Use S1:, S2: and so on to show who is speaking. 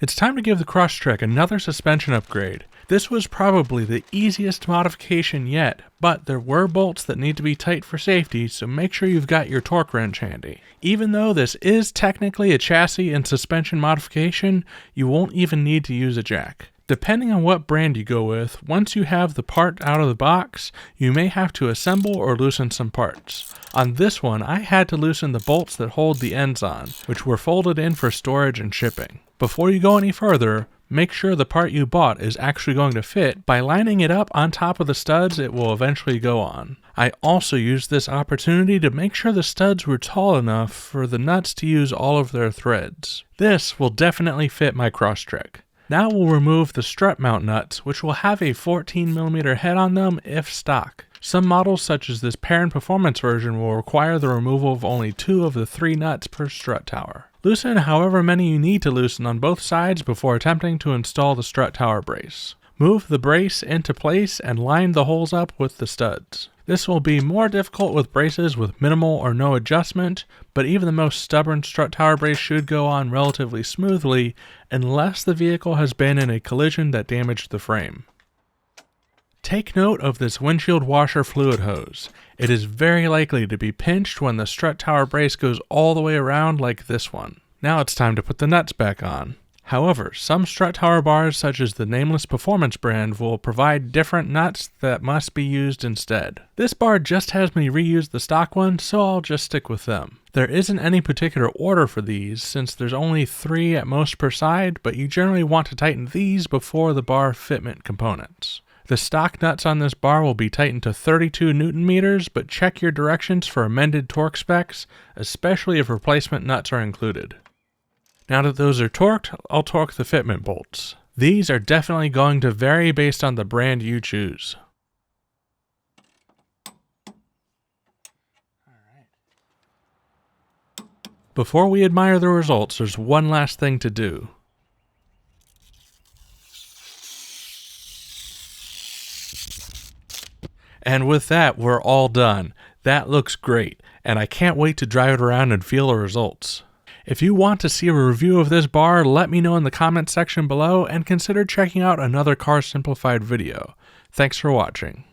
S1: It's time to give the Crosstrek another suspension upgrade. This was probably the easiest modification yet, but there were bolts that need to be tight for safety, so make sure you've got your torque wrench handy. Even though this is technically a chassis and suspension modification, you won't even need to use a jack. Depending on what brand you go with, once you have the part out of the box, you may have to assemble or loosen some parts. On this one, I had to loosen the bolts that hold the ends on, which were folded in for storage and shipping. Before you go any further, make sure the part you bought is actually going to fit by lining it up on top of the studs it will eventually go on. I also used this opportunity to make sure the studs were tall enough for the nuts to use all of their threads. This will definitely fit my Crosstrek. Now we'll remove the strut mount nuts, which will have a 14mm head on them if stock. Some models such as this Perrin Performance version will require the removal of only 2 of the 3 nuts per strut tower. Loosen however many you need to loosen on both sides before attempting to install the strut tower brace. Move the brace into place and line the holes up with the studs. This will be more difficult with braces with minimal or no adjustment, but even the most stubborn strut tower brace should go on relatively smoothly unless the vehicle has been in a collision that damaged the frame. Take note of this windshield washer fluid hose. It is very likely to be pinched when the strut tower brace goes all the way around like this one. Now it's time to put the nuts back on. However, some strut tower bars such as the nameless Performance brand will provide different nuts that must be used instead. This bar just has me reuse the stock one, so I'll just stick with them. There isn't any particular order for these since there's only 3 at most per side, but you generally want to tighten these before the bar fitment components. The stock nuts on this bar will be tightened to 32 Newton meters, but check your directions for amended torque specs, especially if replacement nuts are included. Now that those are torqued, I'll torque the fitment bolts. These are definitely going to vary based on the brand you choose. Before we admire the results, there's one last thing to do. And with that, we're all done. That looks great, and I can't wait to drive it around and feel the results. If you want to see a review of this bar, let me know in the comments section below and consider checking out another Car Simplified video. Thanks for watching.